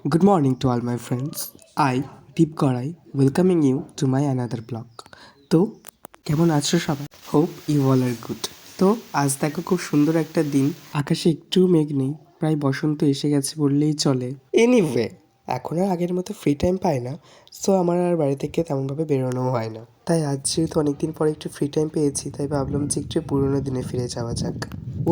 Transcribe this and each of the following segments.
Good morning to all my friends. I, Deep Garai, welcoming you to my another blog. তো কেমন আছো সবাই? Hope you all are good. তো আজ দেখো খুব সুন্দর একটা দিন, আকাশে একটু মেঘ নেই, প্রায় বসন্ত এসে গেছে বললেই চলে। এনিওয়ে, এখন আর আগের মতো ফ্রি টাইম পাই না, সো আমার আর বাড়ি থেকে তেমনভাবে বেরোনোও হয় না। তাই আজ যেহেতু অনেকদিন পরে একটু ফ্রি টাইম পেয়েছি, তাই ভাবলাম যে একটু পুরোনো দিনে ফিরে যাওয়া যাক।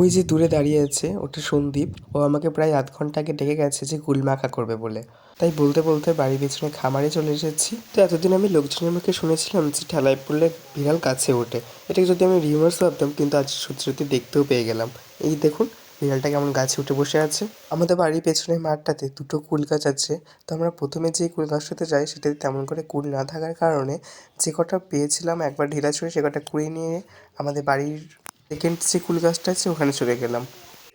ওই যে দূরে দাঁড়িয়ে আছে ওটা সন্দীপ, ও আমাকে প্রায় আধ ঘন্টা আগে ডেকে গেছে যে কুল মাখা করবে বলে। তাই বলতে বলতে বাড়ির পেছনে খামারে চলে এসেছি। তো এতদিন আমি লোকজনের মুখে শুনেছিলাম যে ঠেলায় পড়লে বিড়াল কাছে ওঠে, এটাকে যদি আমি রিউমার্স ভাবতাম, কিন্তু আজ সত্যি সত্যি দেখতেও পেয়ে গেলাম। এই দেখুন বিড়ালটা কেমন গাছে উঠে বসে আছে। আমাদের বাড়ির পেছনের মাঠটাতে দুটো কুল গাছ আছে। তো আমরা প্রথমে যে কুল গাছটাতে যাই সেটাতে তেমন করে কুল না থাকার কারণে যে কটা পেয়েছিলাম একবার ঢিলা ছুঁড়ে সে কটা কুড়িয়ে নিয়ে আমাদের বাড়ির সেকেন্ড যে কুল গাছটা আছে ওখানে চলে গেলাম।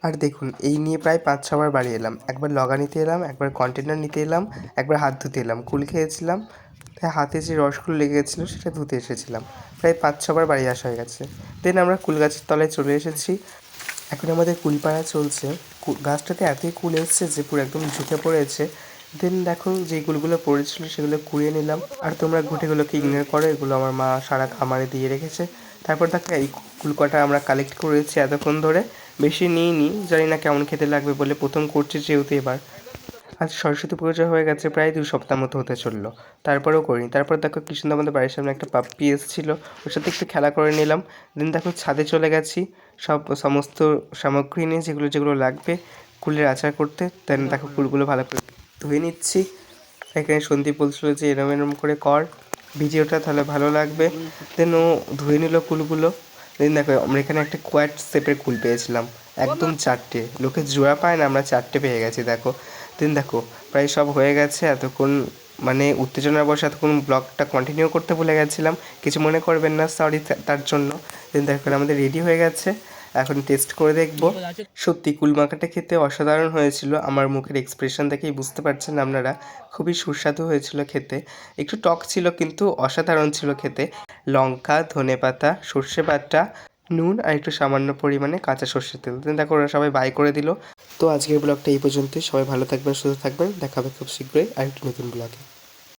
আর দেখুন এই নিয়ে প্রায় 5-6 বার বাড়ি এলাম। একবার লগা নিতে এলাম, একবার কন্টেনার নিতে এলাম, একবার হাত ধুতে এলাম, কুল খেয়েছিলাম, তাই হাতে যে রসগুলো লেগে গেছিলো সেটা ধুতে এসেছিলাম। প্রায় 5-6 বার বাড়ি আসা হয়ে গেছে। দেন আমরা কুল গাছের তলায় চলে এসেছি। এখন আমাদের কুল পাড়া চলছে। গাছটাতে এতই কুল এসছে যে পুরো একদম ঝুঁকে পড়েছে। দেন দেখো যেই কুলগুলো পড়েছিল সেগুলো কুড়িয়ে নিলাম। আর তোমরা ঘুঁটেগুলোকে ইগনোর করো, এগুলো আমার মা সারা খামারে দিয়ে রেখেছে। তারপর দেখো এই কুল কটা আমরা কালেক্ট করেছি এতক্ষণ ধরে, বেশি নিইনি, জানি না কেমন খেতে লাগবে বলে, প্রথম করছি যেহেতু এবার। আজ সরস্বতী পুজো হয়ে গেছে, প্রায় 2 সপ্তাহ মতো হতে চললো, তারপরেও করিনি। তারপর দেখো কি সুন্দর আমাদের বাড়ির সামনে একটা পাপ্পি এসেছিলো, ওর সাথে একটু খেলা করে নিলাম। দেন দেখো ছাদে চলে গেছি সমস্ত সামগ্রী নিয়ে যেগুলো যেগুলো লাগবে কুলের আচার করতে। দেন দেখো কুলগুলো ভালো করে ধুয়ে নিচ্ছি। এখানে সন্দীপ বলছিল যে এরম এরম করে কর ভিডিওটা, তাহলে ভালো লাগবে। দেন ও ধুয়ে নিল কুলগুলো। দেন দেখো আমরা এখানে একটা কোয়াড শেপের কুল পেয়েছিলাম, একদম 4টে। লোকে জোড়া পায় না, আমরা 4টে পেয়ে গেছি দেখো। দেন দেখো প্রায় সব হয়ে গেছে। এতক্ষণ মানে উত্তেজনার বসে এতক্ষণ ব্লগটা কন্টিনিউ করতে ভুলে গেছিলাম, কিছু মনে করবেন না, সরি তার জন্য। দেন দেখো আমাদের রেডি হয়ে গেছে, এখন টেস্ট করে দেখবো। সত্যি কুল মাখাটা খেতে অসাধারণ হয়েছিল, আমার মুখের এক্সপ্রেশন দেখেই বুঝতে পারছেন আপনারা, খুবই সুস্বাদু হয়েছিল খেতে। একটু টক ছিল কিন্তু অসাধারণ ছিল খেতে। লঙ্কা, ধনেপাতা, সর্ষে বাটা, নুন আর একটু সামান্য পরিমাণে কাঁচা সর্ষের তেল। দেন দেখো ওরা সবাই বাই করে দিল। তো আজকের ব্লগটা এই পর্যন্তই। সবাই ভালো থাকবেন, সুস্থ থাকবেন, দেখা হবে খুব শীঘ্রই আরেকটি নতুন ব্লগে।